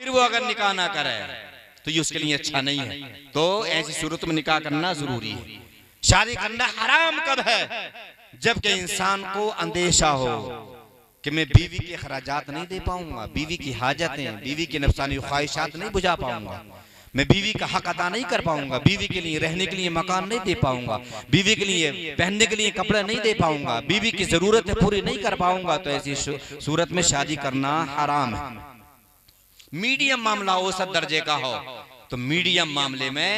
फिर वो अगर निकाह ना करे तो ये उसके लिए अच्छा नहीं है। तो ऐसी सूरत में निकाह करना जरूरी है। शादी करना हराम कब है? जबकि इंसान को अंदेशा हो कि मैं बीवी के खर्चात नहीं दे पाऊंगा, बीवी की हाजतें, बीवी की नफसानी ख्वाहिशात नहीं बुझा पाऊंगा, मैं बीवी का हक अदा नहीं कर पाऊंगा, बीवी के लिए रहने के लिए मकान नहीं दे पाऊंगा, बीवी के लिए पहनने के लिए कपड़े नहीं दे पाऊंगा, बीवी की जरूरतें पूरी नहीं कर पाऊंगा, तो ऐसी सूरत में शादी करना हराम है। मीडियम मामला औसत दर्जे का हो तो मीडियम मामले में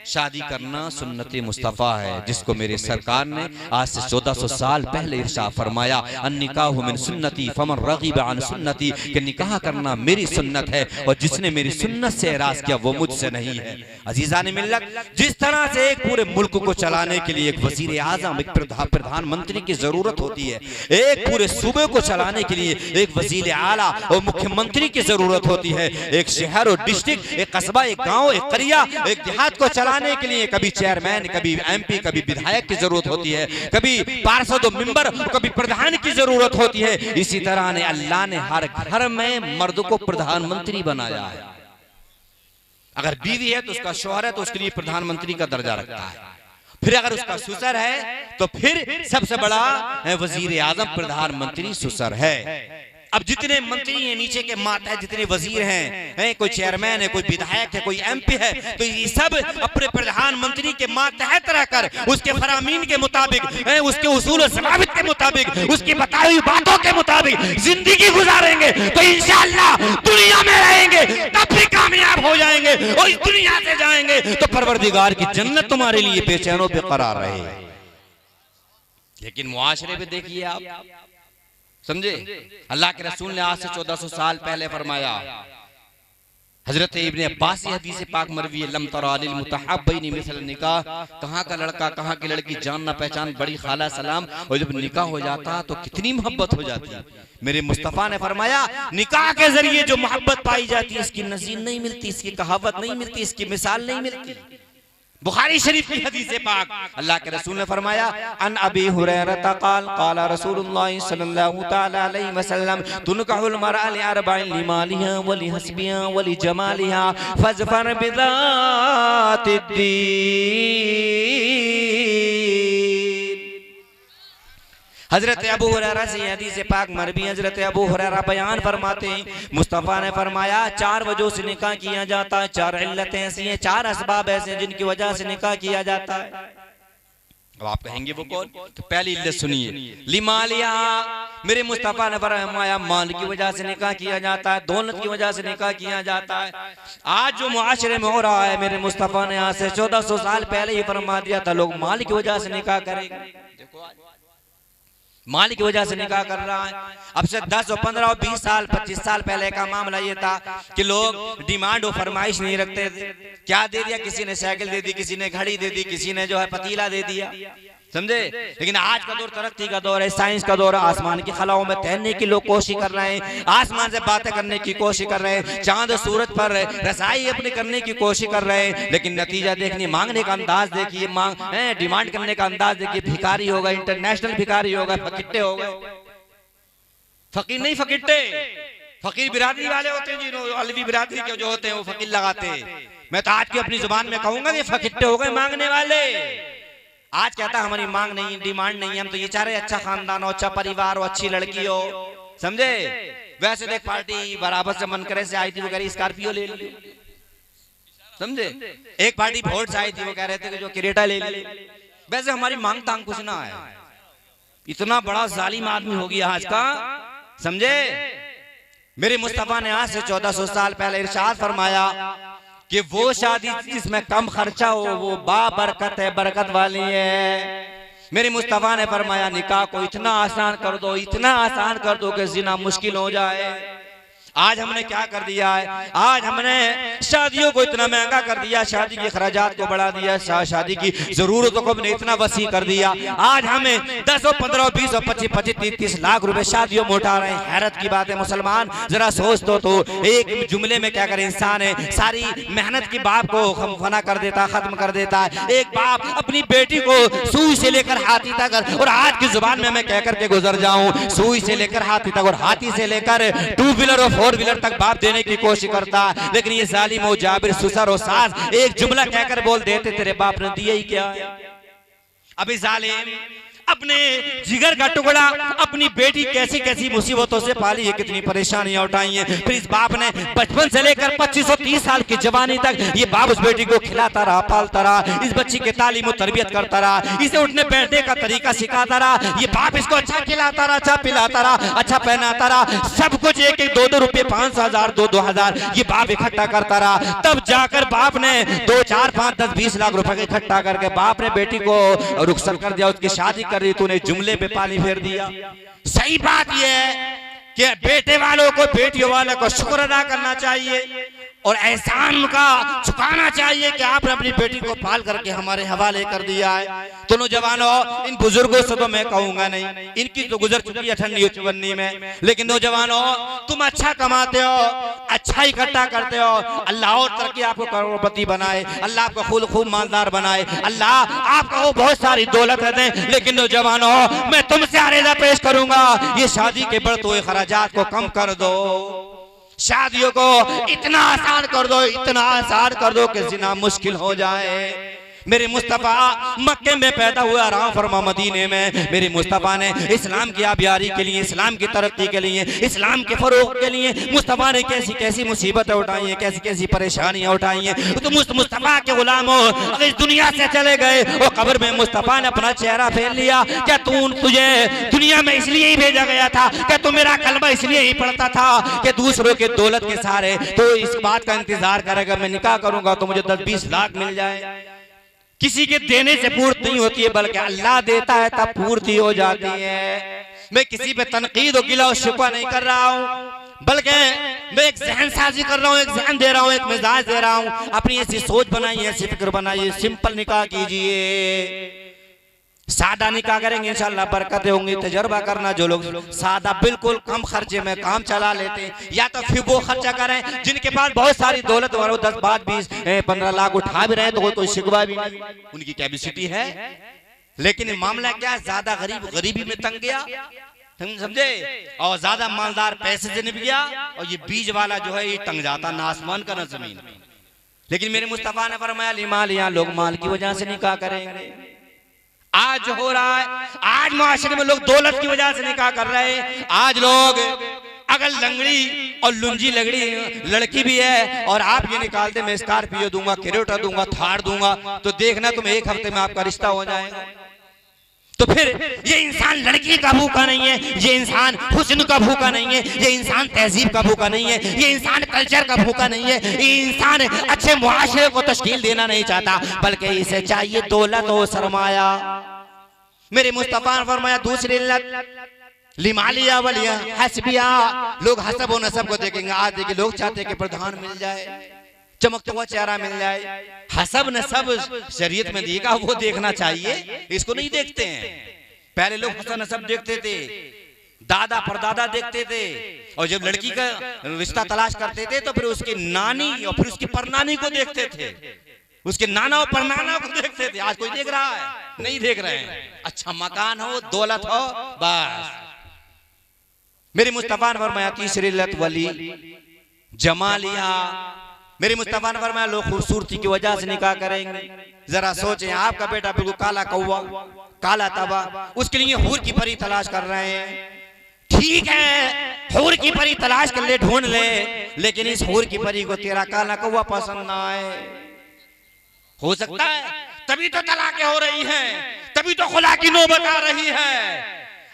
शादी करना सुन्नत मुस्तफ़ा है, जिसको मेरे सरकार ने आज से 1400 साल पहले इरशाद फरमाया, अन्निकाहु मिन सुन्नती फमन रग़िब अन सुन्नती, कि निकाह करना मेरी सुन्नत है और जिसने मेरी सुन्नत से एराज किया वो मुझसे नहीं है। अजीज़ान मिल्लत, जिस तरह से एक पूरे मुल्क को चलाने के लिए एक वज़ीर आज़म, एक प्रधानमंत्री की जरूरत होती है, एक पूरे सूबे को चलाने के लिए एक वज़ीर आला और मुख्यमंत्री की जरूरत होती है, एक शहर और डिस्ट्रिक्ट, एक कस्बा, एक गाँव, एक करिया, एक देहात को चलाने के लिए कभी चेयरमैन, कभी एमपी, कभी विधायक की जरूरत होती है, कभी पार्षद और मेंबर, कभी प्रधान की जरूरत होती है। इसी तरह ने अल्लाह ने हर घर में मर्द को प्रधानमंत्री बनाया है। अगर बीवी है तो उसका शौहर है तो उसके लिए प्रधानमंत्री का दर्जा रखता है। फिर अगर उसका ससुर है तो फिर सबसे बड़ा वजीर आजम प्रधानमंत्री ससुर है। अब जितने मंत्री हैं नीचे के मातहत, जितने वजीर हैं, कोई चेयरमैन है, कोई विधायक है, कोई एमपी है, तो ये सब अपने प्रधानमंत्री के मातहत रहकर उसके फरामीन के मुताबिक, उसके उसूल और ज़वाबित के मुताबिक, उसकी बताई हुई बातों के मुताबिक जिंदगी गुजारेंगे तो इंशाअल्लाह दुनिया में रहेंगे, तब भी कामयाब हो जाएंगे और इस दुनिया से जाएंगे तो परवरदिगार की जन्नत तुम्हारे लिए बेचैनों पे करार रहे। लेकिन मुआशरे पे देखिए आप, समझे, अल्लाह के रसूल ने आज से 1400 साल पहले फरमाया, हजरत इब्ने अब्बास हदीस पाक मरवी है, लम तरा लिल मुतहब्बैनि मिसल निकाह, कहाँ का लड़का कहाँ की लड़की जानना पहचान, बड़ी खाला सलाम, और जब निकाह हो जाता तो कितनी मोहब्बत हो जाती है। मेरे मुस्तफ़ा ने फरमाया, निकाह के जरिए जो मोहब्बत पाई जाती है इसकी नज़ीर नहीं मिलती, इसकी कहावत नहीं मिलती, इसकी मिसाल नहीं मिलती। बुखारी शरीफ की हदीस पाक, अल्लाह के रसूल ने फरमाया, अन अबी हुरैरा क़ाल क़ाल रसूलुल्लाह सल्लल्लाहु तआला अलैहि वसल्लम, तुनकाहुल मरअ लिअरबइन लिमालिहा व लिहस्बिहा व लिजमालिहा फज़फर बिज़ातिद्दीन। हजरत अबू हुरैरा से हदीस पाक मरवी, हजरत अबू हुरैरा बयान फरमाते हैं, मुस्तफ़ा ने फरमाया 4 वजहों से निकाह किया जाता है, 4 इल्लतें ऐसी हैं, 4 असबाब ऐसे हैं जिनकी वजह से निकाह किया जाता है। अब आप कहेंगे वो कौन? तो पहली इल्लत सुनिए, लिमालिया, मेरे मुस्तफ़ा ने फरमाया माल की वजह से निकाह किया जाता है, दौलत की वजह से निकाह किया जाता है। आज जो मुआशरे में हो रहा है, मेरे मुस्तफ़ा ने आज से 1400 साल पहले ही फरमा दिया था, लोग माल की वजह से निकाह करेंगे। देखो माल की वजह से निकाह कर रहा है। अब से 10 और 15 और 20 साल 25 साल पहले का मामला ये था कि लोग डिमांड और फरमाइश नहीं रखते थे। क्या दे दिया? किसी ने साइकिल दे दी, किसी ने घड़ी दे दी, किसी ने जो है पतीला दे दिया, समझे। लेकिन आज का दौर तरक्की का दौर है, साइंस का दौर है, आसमान की खलाओं में तैरने की लोग कोशिश कर रहे हैं, आसमान से बातें करने की कोशिश कर रहे हैं, चांद सूरज पर रसाई अपनी करने की कोशिश कर रहे हैं। लेकिन नतीजा देखिए, मांगने का अंदाज देखिए, डिमांड करने का अंदाज देखिए, भिखारी होगा, इंटरनेशनल भिखारी होगा, फकीटे हो गए। फकीर नहीं, फकीटे, फकीर बिरादरी वाले होते हैं, जिन्होंने अलवी बिरादरी के जो होते हैं वो फकीर लगाते हैं। मैं तो आज की अपनी जुबान में कहूंगा कि फकीटे हो गए मांगने वाले। आज कहता हमारी मांग नहीं, डिमांड नहीं है, हम तो ये चाह रहे अच्छा खानदान हो, अच्छा परिवार हो, अच्छी लड़की हो, समझे। वैसे देख पार्टी बराबर से मन करे से आई थी, वो कह रही स्कॉर्पियो ले ली, समझे। एक पार्टी वोट से आई थी, वो कह रहे थे कि जो क्रेटा ले ली। वैसे हमारी मांग तांग कुछ ना है, इतना बड़ा जालिम आदमी हो गया आज का, समझे। मेरे मुस्तफा ने आज से 1400 साल पहले इरशाद फरमाया कि वो शादी जिसमें कम खर्चा हो वो बाबरकत है, बरकत वाली है। मेरे मुस्तफा ने फरमाया निकाह को इतना आसान कर दो, इतना आसान कर दो कि जिना मुश्किल हो जाए। आज हमने क्या कर दिया है? आज हमने शादियों को इतना महंगा कर दिया, शादी के खर्चात को बढ़ा दिया, शादी की जरूरतों को हमने इतना वसी कर दिया। आज हमें 10 और 15 और 20 और 25 25 30 लाख रुपए शादियों में उठा रहे हैं। हैरत की बात है मुसलमान, जरा सोच तो एक जुमले में क्या करे इंसान है, सारी मेहनत की बाप को फना कर देता, खत्म कर देता है। एक बाप अपनी बेटी को सुई से लेकर हाथी तक, और आज की जुबान में मैं कहकर के गुजर जाऊं, सुई से लेकर हाथी तक और हाथी से लेकर 2 व्हीलर और 4 फोर व्हीलर तक बाप देने की कोशिश करता, लेकिन ये जालिम और जाबिर सुसर और सास एक जुमला कहकर बोल देते तेरे बाप ने दिया ही क्या। अभी जालिम अपने जिगर का टुकड़ा अपनी बेटी कैसी कैसी मुसीबतों से पाली है, कितनी परेशानियां उठाई हैं। फिर इस बाप ने बचपन से लेकर 25 और 30 साल की जवानी तक ये बाप उस बेटी को खिलाता रहा, पालता रहा, इस बच्ची के तालीम और तरबियत करता रहा, इसे उठने बैठने का तरीका सिखाता रहा। ये बाप इसको अच्छा खिलाता रहा, अच्छा पिलाता रहा, अच्छा पहनाता रहा, सब कुछ एक एक 2-2 रुपये, 5,000, 2-2 हजार ये बाप इकट्ठा करता रहा। तब जाकर बाप ने 2, 4, 5, 10, 20 लाख रुपए इकट्ठा करके बाप ने बेटी को रुखसत कर दिया, उसकी शादी कर दी। तूने जुमले पे पानी फेर दिया। सही बात यह है कि बेटे वालों को बेटियों वालों को शुक्र अदा करना चाहिए और एहसान का चुकाना चाहिए कि आपने अपनी बेटी को पाल करके हमारे हवाले कर दिया है। तो नौजवानों, इन बुजुर्गों से तो मैं कहूंगा नहीं, इनकी तो गुजर चुकी है ठंडी चुवन्नी में, लेकिन नौजवानों तुम अच्छा कमाते हो, अच्छा इकट्ठा करते हो, अल्लाह और तरक्की आपको करोड़पति बनाए, अल्लाह आपको खूब मालदार बनाए, अल्लाह आपको बहुत सारी दौलत दे। लेकिन नौजवानों, मैं तुमसे आरेज़ा पेश करूंगा, ये शादी के बढ़ते हुए खर्चात को कम कर दो, शादियों को इतना आसान कर दो, इतना आसान कर दो कि जिना मुश्किल हो जाए। मेरे मुस्तफ़ा मक्के में पैदा हुआ, आराम फरमा मदीने में। मेरे मुस्तफ़ा ने इस्लाम की आबियारी के लिए, इस्लाम की तरक्की के लिए, इस्लाम के फरोग के लिए मुस्तफ़ा ने कैसी कैसी मुसीबतें उठाई हैं, कैसी कैसी परेशानियां उठाई हैं। तो मुस्तफ़ा के गुलाम हो अगर इस दुनिया से चले गए और कब्र में मुस्तफ़ा ने अपना चेहरा फेर लिया, क्या तुझे दुनिया में इसलिए ही भेजा गया था, क्या तू मेरा कलमा इसलिए ही पढ़ता था कि दूसरों के दौलत के सारे तो इस बात का इंतजार करेगा मैं निकाह करूंगा तो मुझे 10-20 लाख मिल जाए। किसी के देने से पूर्ति नहीं होती है, बल्कि अल्लाह देता है तब पूर्ति हो जाती है। मैं किसी पे तनकीद और गिला और शिकवा नहीं कर रहा हूँ, बल्कि मैं एक जहन साजी कर रहा हूँ, एक जहन दे रहा हूँ, एक मिजाज दे रहा हूँ। अपनी ऐसी सोच बनाइए, ऐसी फिक्र बनाइए, सिंपल निकाह कीजिए, सादा निकाह करेंगे इंशाअल्लाह बरकतें होंगी। तजर्बा करना, जो लोग सादा बिल्कुल कम खर्चे में काम चला लेते हैं, या तो फिर वो खर्चा करें जिनके पास बहुत सारी दौलत, 10, 5, 20, 15 लाख उठा भी रहे तो कोई शिकवा भी नहीं, उनकी कैपेसिटी है। लेकिन मामला क्या है, ज्यादा गरीब गरीबी में तंग गया, समझे, और ज्यादा मालदार पैसे से निभ गया, और ये बीज वाला जो है ये तंग जाता ना आसमान का ना जमीन। लेकिन मेरे मुस्तफा ने फरमाया लिमाल, यहाँ लोग माल की वजह से निकाह करेंगे। आज जो हो रहा है, आज माशरे में लोग दौलत की वजह से निकाह कर रहे हैं। आज लोग अगर लंगड़ी और लुंजी लगड़ी लड़की भी है और आप ये निकालते मैं स्कॉर्पियो दूंगा, क्रेटा दूंगा, थार दूंगा, तो देखना तुम एक हफ्ते में आपका रिश्ता हो जाएगा। तो फिर ये इंसान लड़की का भूखा नहीं है, ये इंसान हुस्न का भूखा नहीं है, ये इंसान तहजीब का भूखा नहीं है, ये इंसान कल्चर का भूखा नहीं है, ये इंसान अच्छे मुआशरे को तश्कील देना नहीं चाहता, बल्कि इसे चाहिए दौलत और सरमाया। मेरे मुस्तफा ने फरमाया दूसरी इल्लत लिमालिया वलिया हसबिया, लोग हसब और नसब को देखेंगे। आज देखिए लोग चाहते हैं कि प्रधान मिल जाए, चमकता हुआ चेहरा मिल जाए। हसब नसब शरीयत में दिएगा, वो देखना चाहिए, इसको नहीं देखते हैं। पहले लोग हसन नसब देखते थे, दादा परदादा देखते थे, और जब लड़की का रिश्ता तलाश करते थे तो फिर उसकी नानी और फिर उसकी परनानी को देखते थे, उसके नाना और परनाना को देखते थे। आज कोई देख रहा है? नहीं देख रहे हैं। अच्छा मकान हो, दौलत हो, बस। मेरी मुस्तफा ने फरमाया तीसरी इल्लत वली जमालिया, मेरी मुस्तफा ने फरमाया लोग खूबसूरती की वजह से निकाह करेंगे। जरा सोचें, आपका बेटा बिल्कुल काला कौवा, काला तबा, उसके लिए हूर की परी तलाश कर रहे हैं। ठीक है, हूर की परी तलाश कर ले, ढूंढ ले, लेकिन इस हूर की परी को तेरा काला कौवा पसंद ना आए। हो सकता है, तभी तो तलाकें हो रही हैं, तभी तो खुला की नौबत आ रही है।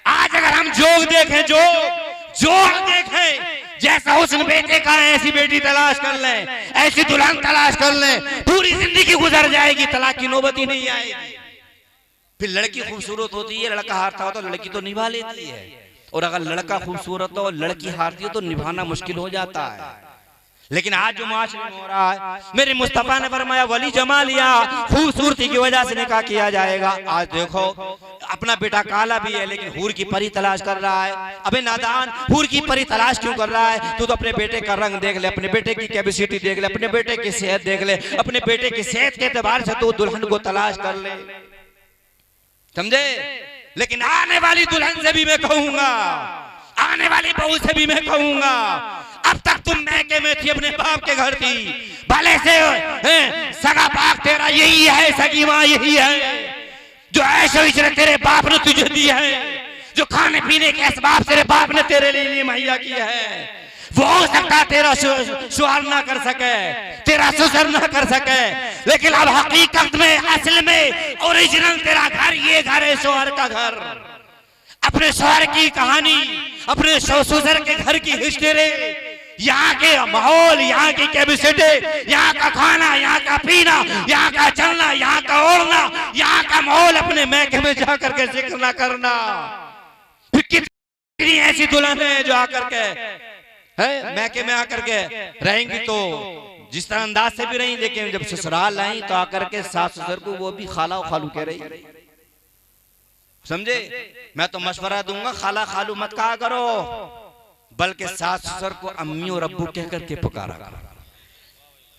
आज अगर हम जोग देखें, जोग देखें, जैसा हुस्न बेटे का है ऐसी बेटी तलाश कर ले, ऐसी दुल्हन तलाश कर ले, पूरी जिंदगी गुजर जाएगी, तलाक की नौबत ही नहीं आएगी। फिर लड़की खूबसूरत होती है, लड़का हारता हो तो लड़की तो निभा लेती है, और अगर लड़का खूबसूरत हो और लड़की हारती हो तो निभाना मुश्किल हो जाता है। लेकिन आज जो माशरे में हो रहा है, मेरे मुस्तफा ने फरमाया वली जमा लिया, खूबसूरती की वजह से निकाह किया जाएगा। आज देखो अपना बेटा काला भी है लेकिन हूर की परी तलाश कर रहा है। अबे नादान, हूर की परी तलाश क्यों कर रहा है? तू तो अपने बेटे का रंग देख ले, अपने बेटे की कैपेसिटी देख ले, अपने बेटे की सेहत देख ले, अपने बेटे की सेहत के एतबार से तू दुल्हन को तलाश कर ले, समझे। लेकिन आने वाली दुल्हन से भी मैं कहूंगा, आने वाली बहू से भी मैं कहूंगा, अब तक तुम मैके में थी, अपने बाप के घर थी, भले से सगा बाप तेरा यही है, सगी माँ यही है, जो ऐशो इशरत तेरे बाप ने तुझे दी है, जो खाने पीने के असबाब तेरे बाप ने तेरे लिए मुहैया किया है, वो हो सकता है तेरा शुहर ना कर सके, तेरा ससुर ना कर सके, लेकिन अब हकीकत में, असल में, ओरिजिनल तेरा घर ये घर है, शुहर का घर। अपने शुहर की कहानी, अपने ससुर के घर की हिस्ट्री, यहाँ के माहौल, यहाँ की कैपेसिटी, यहाँ का खाना, यहाँ का पीना, यहाँ का चलना, यहाँ का ओढ़ना, यहाँ का माहौल अपने मैके में जाकर के जिक्र ना करना। फिर कितनी ऐसी दुल्हन है जो आकर के है मैके में आकर के रहेंगी तो जिस तरह अंदाज से भी रही, लेकिन जब ससुराल आई तो आकर के सास ससुर को वो भी खाला और खालू कह रही। समझे? मैं तो मशवरा दूंगा, खाला खालू मत कहा करो, बल्कि सास ससुर को अम्मी और अब्बू कह करके पुकारा करो।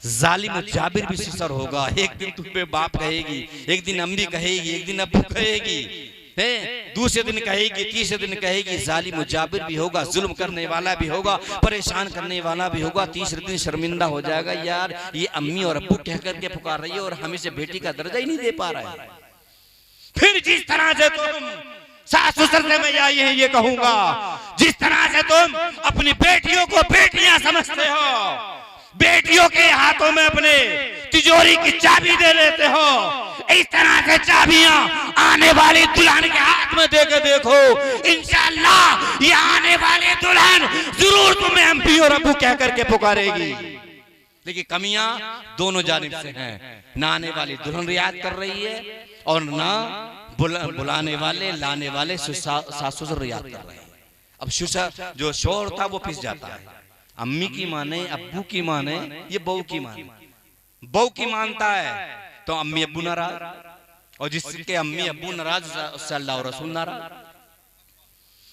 जालिम जाबिर भी ससुर होगा, एक दिन तुम पे बाप कहेगी, एक दिन अम्मी कहेगी, एक दिन अब्बू कहेगी, दूसरे दिन कहेगी, तीसरे दिन कहेगी। जालिम जाबिर भी होगा, जुल्म करने वाला भी होगा, परेशान करने वाला भी होगा। तीसरे दिन शर्मिंदा हो जाएगा, यार ये अम्मी और अब्बू कह करके पुकार रही है और हम इसे बेटी का दर्जा ही नहीं दे पा रहे हैं। फिर जिस तरह से तुम सास ससुर से मैं ये कहूंगा, जिस तरह से तुम अपनी बेटियों को बेटियां समझते हो, बेटियों के हाथों में अपने तिजोरी की चाबी दे देते हो, इस तरह से चाबियां आने वाली दुल्हन के हाथ में देके देखो, इंशाअल्लाह ये आने वाली दुल्हन जरूर तुम्हें अम्मी और अब्बू कह करके पुकारेगी। लेकिन कमियां दोनों जानिब से हैं, ना आने वाली दुल्हन रियायत कर रही है और ना बुलाने वाले लाने वाले सास ससुर रियायत कर रहे हैं। अब जो शोर था वो पिस जाता है, अम्मी की माने, अब्बू की माने, ये बहू की माने। बहू की मानता है तो अम्मी अब्बू नाराज, और जिसके अम्मी अब्बू नाराज उससे अल्लाह और रसूल नाराज।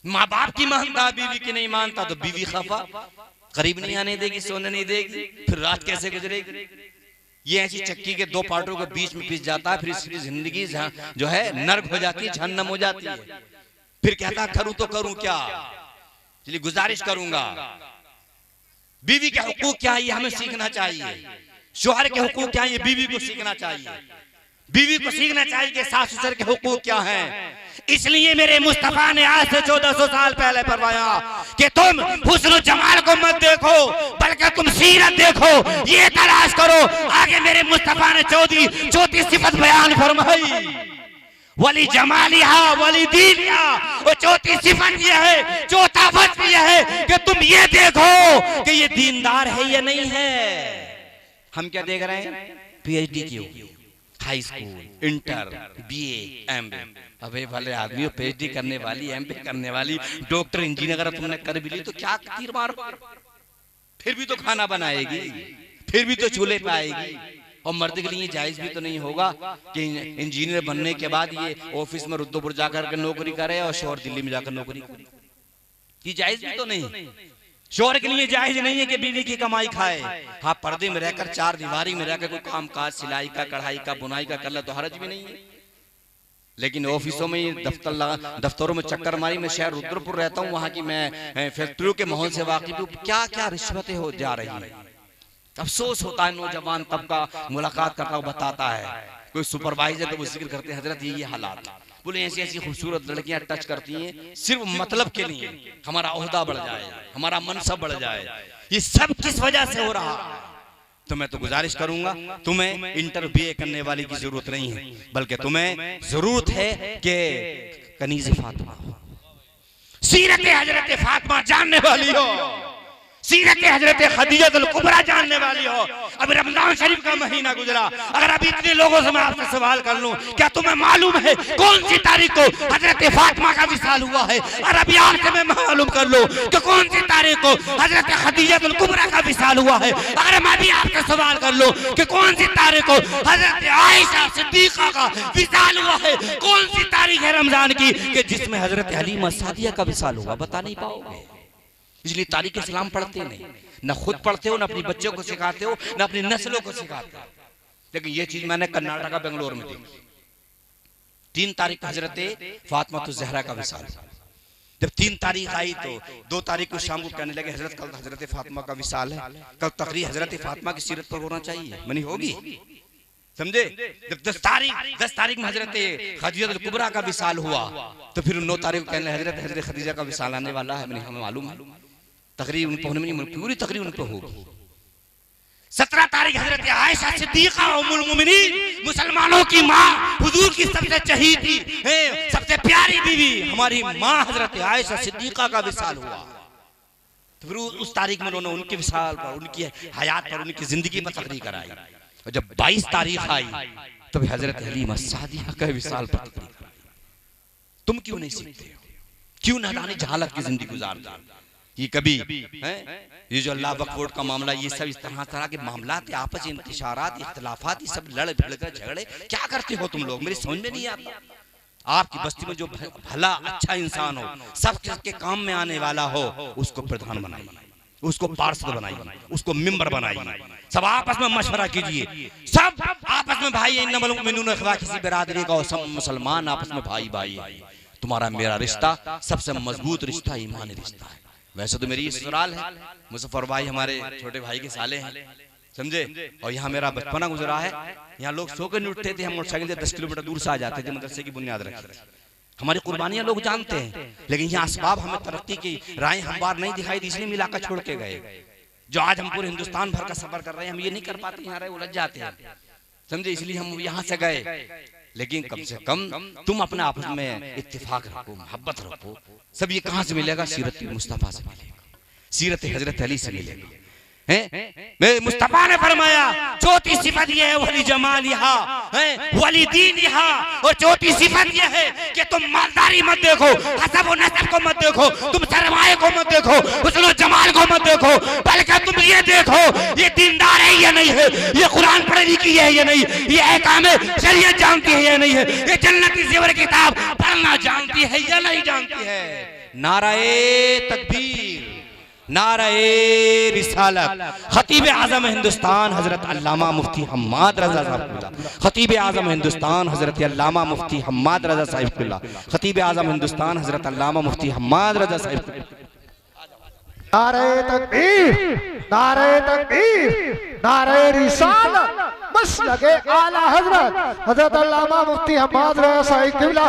माँ बाप की मानता, बीवी की नहीं मानता तो बीवी खफा, करीब नहीं आने देगी, सोने नहीं देगी, फिर रात कैसे गुजरेगी। ये ऐसी चक्की के दो पार्टों के बीच में पिस जाता है, फिर इसकी जिंदगी जो है नर्क हो जाती है, जहन्नम हो जाती है। फिर कहता करूं तो करूं क्या, चलिए गुजारिश करूंगा। बीवी के हुकूक क्या है ये हमें सीखना चाहिए, शोहर के हुकूक क्या है ये बीवी को सीखना चाहिए। बीवी को सीखना चाहिए कि सास ससुर के हुकूक क्या हैं। इसलिए मेरे मुस्तफा ने आज से 1400 साल पहले फरमाया कि तुम हुस्न जमाल को मत देखो, बल्कि तुम सीरत देखो, ये तलाश करो। आगे मेरे मुस्तफा ने चौथी सिफत बयान फरमाई, वली जमालिहा वली दीनिहा। वो चौथी सिफत ये है, चौथा वस्फ ये है कि तुम ये देखो कि ये दीनदार है या नहीं है। हम क्या देख रहे हैं? पीएचडी की high school, inter, BA, MA. अबे भले आदमी पीएचडी करने वाली, एमए करने वाली, डॉक्टर, इंजीनियर अगर तुमने कर भी ली तो क्या तीर मारो, फिर भी तो खाना बनाएगी, फिर भी तो चूल्हे पे आएगी। और मर्द के लिए जायज भी तो नहीं होगा कि इंजीनियर बनने के बाद ये ऑफिस में रुद्दोपुर जाकर के नौकरी करे और शोहर दिल्ली में जाकर नौकरी करे। ये जायज भी तो नहीं। शोहर के लिए जायज नहीं है कि बीवी की कमाई खाए। हाँ, पर्दे में रहकर, चार दीवारी में रहकर कोई काम काज, सिलाई का, कढ़ाई का, बुनाई का कर ले तो हरज भी नहीं है। लेकिन ऑफिसों में, दफ्तरों में चक्कर मारी। मैं शहर रुद्रपुर रहता हूँ, वहां की मैं फैक्ट्रियों के माहौल से वाकिफ हूँ। क्या क्या रिश्वतें हो जा रही है। अफसोस होता है, नौजवान तबका मुलाकात करता हुआ बताता है, कोई सुपरवाइजर तो वो जिक्र करते हैं, हजरत ये हालात, बोले ऐसी ऐसी खूबसूरत लड़कियां टच करती हैं सिर्फ मतलब के लिए, हमारा ओहदा बढ़ जाए, हमारा मनसब बढ़ जाए। ये सब किस वजह से हो रहा? तो मैं तो गुजारिश करूंगा, तुम्हें इंटर बीए करने वाली की जरूरत नहीं है, बल्कि तुम्हें जरूरत है कि कनीज़ फातिमा, सीरत हजरत फातिमा जानने वाली हो, सीरत हजरत खदीजतुल कुबरा जानने वाली हो। अब रमजान शरीफ का महीना गुजरा, अगर अभी इतने लोगों से मैं आपसे सवाल कर लूं, क्या तुम्हें मालूम है कौन सी तारीख को हजरत फातिमा का विसाल हुआ है? और अभी आपसे मैं मालूम कर लूं कि कौन सी तारीख को हजरत खदीजतुल कुबरा का विसाल हुआ है? अगर मैं भी आपसे सवाल कर लूं कि कौन सी तारीख को हजरत आयशा सिद्दीका का विसाल हुआ है? कौन सी तारीख है रमजान की कि जिसमें हजरत हलीमा सादिया का विसाल हुआ? बता नहीं पाओगे। इसलिए तारीख इस्लाम पढ़ते नहीं, न खुद पढ़ते हो, न अपने बच्चों को सिखाते हो, न अपनी नस्लों को सिखाते हो। लेकिन ये चीज मैंने कर्नाटका बेंगलोर में देखी। 3 तारीख हजरत फातिमा ज़हरा का विसाल, जब 3 तारीख आई तो 2 तारीख को शाम को कहने लगे हजरत कल हजरत फातिमा का विसाल है, कल तकरीर हजरत फातिमा की सीरत पर होना चाहिए, मनी होगी, समझे। जब 10 तारीख में हजरत खदीजा कुबरा का विसाल हुआ तो फिर 9 तारीख को कहने हजरत खदीजा का विसाल आने वाला है, हमें मालूम है, तकरीर उन पर होने में पूरी तकरीर उन पर होगी। 17 तारीख हजरत आयशा सिद्दीका उम्मुल मोमिनीन, मुसलमानों की माँ, हुजूर की सबसे चहीती सबसे प्यारी बीवी हमारी माँ हजरत आयशा सिद्दीका का विसाल हुआ। तो फिर उस तारीख में उन्होंने उनके विसाल पर, उनकी हयात पर, उनकी जिंदगी पर तकरीर कराई। और जब 22 तारीख आई तो हजरत हलीमा सादिया का विसाल पर तकरीर कराई। तुम क्यों नहीं सीखते हो, क्यों नादानी जहालत की जिंदगी गुजारते हो? ये कभी ये जो अल्लाह वक्फ का मामला, ये सब इस तरह के मामला, आपस इंतशारात, इख्तिलाफात, ये सब लड़ भिड़ कर झगड़े क्या करते हो तुम लोग, मेरी समझ में नहीं आता। आपकी बस्ती में जो भला अच्छा इंसान हो, सबके काम में आने वाला हो, उसको प्रधान बनाइए, उसको पार्षद बनाइए, उसको मेंबर बनाइए, सब आपस में मशवरा कीजिए, सब आपस में भाई, इन्नमल मुमिनून इख्वा, किसी बिरादरी का सब मुसलमान आपस में भाई भाई है। तुम्हारा मेरा रिश्ता सबसे मजबूत रिश्ता ईमानी रिश्ता है। वैसे तो मेरी ससुराल है, मुजफ्फर भाई हमारे छोटे भाई के साले हैं, समझे, और यहाँ मेरा बचपना गुजरा है। यहाँ लोग सो के नहीं उठते थे, हम मोटरसाइकिल से 10 किलोमीटर दूर से आ जाते थे मदरसे की बुनियाद रखी। हमारी कुर्बानियां लोग जानते हैं, लेकिन यहाँ असबाब हमें तरक्की की राहें हमवार नहीं दिखाई दी, इसलिए इलाका छोड़ के गए। जो आज हम पूरे हिंदुस्तान भर का सफर कर रहे हैं, हम ये नहीं कर पाते, यहाँ रहे उलझ जाते हैं, समझे, इसलिए हम यहाँ से गए। लेकिन कम से कम तुम अपने आपस में इत्तेफाक रखो, मोहब्बत रखो। सब ये कहाँ से मिलेगा? सीरत मुस्तफा से मिलेगा, सीरत हजरत अली से मिलेगा। मेरे मुस्तफा ने फरमाया चौथी सिफत ये है वली जमाल यहाँ वली दीन यहाँ, और चौथी सिफत ये है कि तुम मालदारी मत देखो, हसब और नसब को मत देखो, तुम सरमाए को मत देखो, हुस्न जमाल को मत देखो, बल्कि तुम ये देखो ये दीनदार है या नहीं है, ये कुरान पढ़ लिखी है या नहीं, ये अहकाम शरीयत जानती है या नहीं है, ये जन्नती ज़ेवर किताब पढ़ना जानती है या नहीं जानती है। नाराए तकबीर, नाराए रिसालत। खतीब आज़म हिंदुस्तान हजरत अल्लामा मुफ्ती हम्माद रज़ा साहिब, खतीब आज़म हिंदुस्तान हजरत अल्लामा मुफ्ती हम्माद रज़ा साहिब, खतीब आज़म हिंदुस्तान हजरत अल्लामा मुफ्ती हम्माद रज़ा साहिब। नारे तकबीर, नारे तकबीर, नारे रिसालत, बस लगे आला हजरत हजरत अल्लामा मुफ्ती हम्माद रज़ा साहिब किबला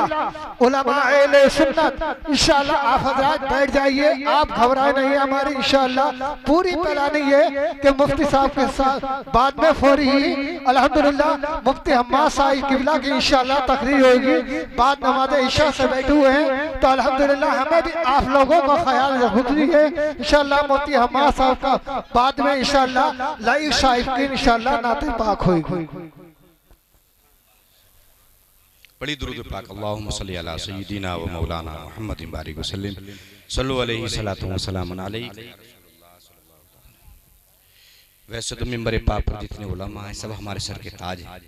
उलमा अहले सुन्नत। इंशाअल्लाह आप हजरात बैठ जाइए, आप घबराए नहीं, हमारी इंशाअल्लाह पूरी प्लानिंग नहीं है कि मुफ्ती साहब के साथ बाद में फौरी ही अल्हम्दुलिल्लाह मुफ्ती हम्माद साहिब किबला की इंशाअल्लाह तकरीर होगी। बाद नमाज़ इशा से बैठे हुए हैं तो अल्हम्दुलिल्लाह हमें भी आप लोगों का ख्याल रखनी है। इंशाअल्लाह मुफ्ती हम्माद साहब का बाद में इंशाअल्लाह लाइव साहिब की इंशाअल्लाह नाते पाक होगी। बड़ी दुरूद पाक अल्लाहुम्मा सल्ली अला सय्यिदिना व मौलाना मुहम्मदिन बारिक वसल्लम सल्लल्लाहु अलैहि सलातु व सलामुन अलैहि। वैसे तो मिंबर पाक पर जितने उलमा हैं सब हमारे सर के ताज हैं,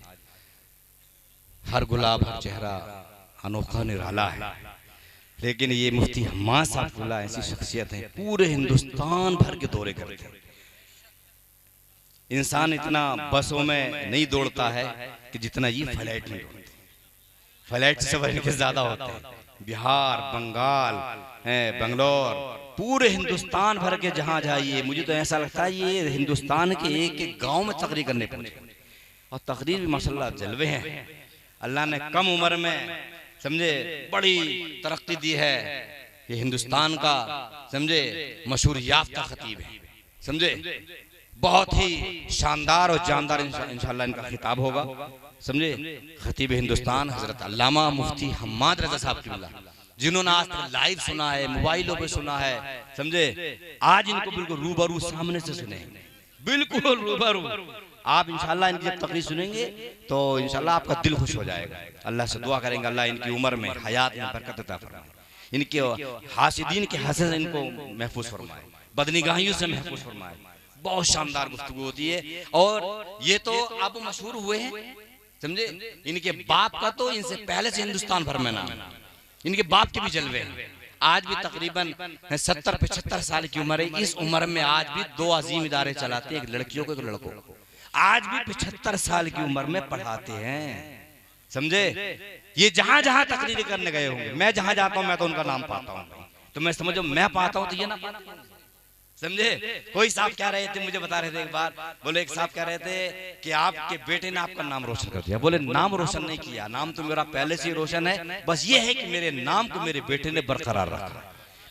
हर गुलाब हर चेहरा अनोखा निराला है, लेकिन ये मुफ्ती हम्माद साहब ऐसी शख्सियत है पूरे हिंदुस्तान भर के दौरे करते हैं। इंसान इतना बसों में नहीं दौड़ता है कि जितना ये फ्लाइट में दौड़ते हैं। फ्लाइट से सफर के ज्यादा होते हैं। बिहार, बंगाल, बंगलोर, पूरे हिंदुस्तान भर के जहां जाइए, मुझे तो ऐसा लगता है ये हिंदुस्तान के एक एक गांव में तकरीर करने पहुंचे, और तकरीर भी माशाल्लाह जलवे हैं। अल्लाह ने कम उम्र में समझे बड़ी तरक्की दी है। ये हिंदुस्तान का समझे मशहूर याफ्ता खतीब है, समझे, बहुत ही शानदार और जानदार इंशाअल्लाह इनका खिताब होगा, समझे। खतीब हिंदुस्तान हजरत अल्लामा मुफ्ती हम्माद रज़ा साहब किबला, जिन्होंने आज तक लाइव सुना है, मोबाइलों पे सुना है, समझे, आज इनको बिल्कुल रूबरू सामने से सुने, बिल्कुल रूबरू। आप इंशाअल्लाह इनकी जब तकरीर सुनेंगे तो इंशाअल्लाह आपका दिल खुश हो जाएगा। अल्लाह से दुआ करेंगे अल्लाह इनकी उम्र में हयात में बरकत अता फरमाए, इनके हासिदीन के हसद से इनको महफूज फरमाए, बदनिगाहियों से महफूज फरमाए। बहुत शानदार गुफ्तगू होती है। और ये तो अब मशहूर हुए हैं, समझे, इनके बाप का तो इनसे पहले से हिंदुस्तान भर में नाम है, इनके बाप के भी जलवे हैं। आज भी तकरीबन 70-75 साल की उम्र है। इस उम्र में आज भी 2 अजीम इदारे चलाते हैं, एक लड़कियों को एक लड़कों को। आज भी 75 साल की उम्र में पढ़ाते हैं, समझे। ये जहां जहां तकरीर करने गए होंगे, मैं जहां जाता हूं मैं तो उनका नाम पाता हूं, तो मैं समझो मैं पाता हूँ तो ये ना पाता, समझे। कोई साहब कह रहे थे, मुझे बता रहे थे एक बार, बोले एक साहब कह रहे थे कि आपके बेटे ने आपका नाम रोशन कर दिया। बोले नाम रोशन नहीं किया, नाम तो मेरा पहले से ही रोशन है, बस ये है कि मेरे नाम को मेरे बेटे ने बरकरार रखा।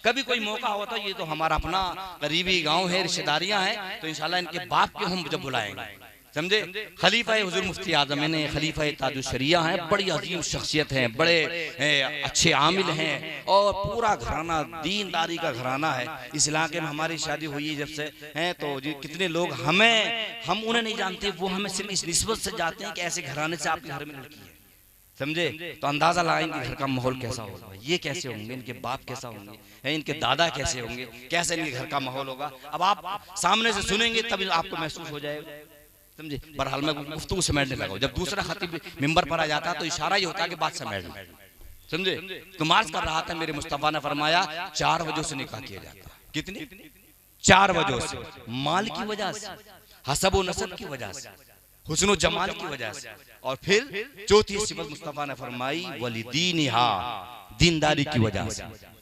कभी कोई मौका होता, ये तो हमारा अपना करीबी गांव है, रिश्तेदारियां हैं, तो इंशाल्लाह इनके बाप के हम जब बुलाएंगे, समझे। खलीफा हुजूर मुफ्ती आजम ने, खलीफा ताजुल शरिया हैं, बड़ी अजीम शख्सियत हैं, बड़े अच्छे आमिल हैं और पूरा घराना दीनदारी का घराना है। इस इलाके में हमारी शादी हुई है जब से हैं, तो कितने लोग हम उन्हें नहीं जानते, वो हमें सिर्फ इस निस्बत से जाते हैं कि ऐसे घराने से आपके घर में लड़की है, समझे। तो अंदाजा लगाएंगे घर का माहौल कैसा होगा, ये कैसे होंगे, इनके बाप कैसा होंगे, इनके दादा कैसे होंगे, कैसे इनके घर का माहौल होगा। अब आप सामने से सुनेंगे तभी आपको महसूस हो जाएगा, समझे। बहरहाल मैं गुफ्तगू समेटने लगा। जब दूसरा खतीब मिंबर पर आ जाता है तो इशारा ये होता है कि बात समेट लो, समझे। तो मार्च कर रहा था, मेरे मुस्तफा ने फरमाया 4 वजहों से निकाह किया जाता है। कितनी? 4 वजहों से। माल की वजह से, हसब व नसब की वजह से, हुस्न व जमाल की वजह से, और फिर चौथी सिफत मुस्तफा ने फरमाई वलिदीनिहा, दीनदारी की वजह से।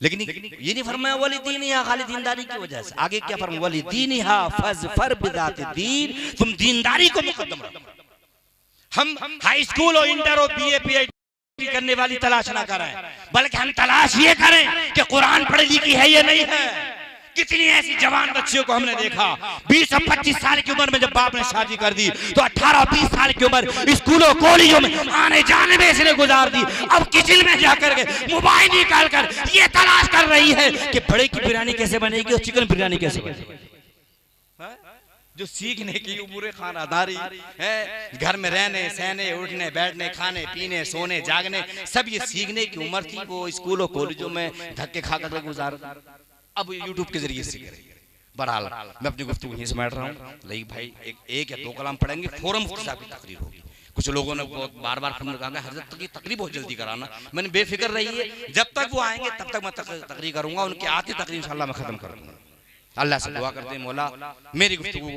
लेकिन ये नहीं फरमाया वलिदीनिहा खाली दीनदारी की वजह से, आगे क्या फरमाया वलिदीनिहा फज़फर बिज़ाति दीन, तुम दीनदारी को मुकद्दम रखो। हम हाई स्कूल और इंटर और बीए पीएचडी करने वाली तलाश ना करें, बल्कि हम तलाश ये करें कि कुरान पढ़ी लिखी है या नहीं है। कितनी ऐसी जवान बच्चियों को हमने देखा 20 और 25 साल की उम्र में जब बाप ने शादी कर दी तो 18 और 20 साल की उम्र स्कूलों कॉलेजों में आने जाने में इसने गुजार दी। अब किचन में जाकर के मोबाइल निकाल कर ये तलाश कर रही है कि बड़े की बिरयानी कैसे बनेगी और चिकन बिरयानी कैसे बनेगी। जो सीखने की उम्र खानादारी है, घर में रहने सहने उठने बैठने खाने पीने सोने जागने सब ये सीखने की उम्र थी, वो स्कूलों कॉलेजों में धक्के खाकर गुजार अब यूट्यूब के जरिए से करेंगे। बहरहाल मैं अपनी गुफ्तगू यहीं समेट रहा हूँ। लेकिन भाई एक या 2 कलाम पढ़ेंगे, फौरन मुफ्ती साहब की तकरीर होगी। कुछ लोगों ने बार बार कहा हज़रत की तकरीर बहुत जल्दी कराना, मैंने बेफिक्र रही है, जब तक वो आएंगे तब तक मैं तकरीर करूंगा, उनके आती तकरीर इंशाल्लाह मैं खत्म कर दूंगा। अल्लाह से दुआ करते हैं मौला मेरी गुफ्तगू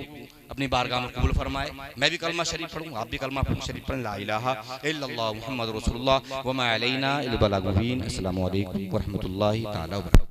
अपनी बारगाह में कबूल फरमाए। मैं भी कलमा शरीफ पढ़ूँ, आप भी कलमा शरीफ पढ़ें, ला इलाहा इल्लल्लाह मुहम्मद रसूलुल्लाह व मा अलैना इल्ला अल बलाग मुबीन। अस्सलामु अलैकुम व रहमतुल्लाहि तआला व बरकातहू।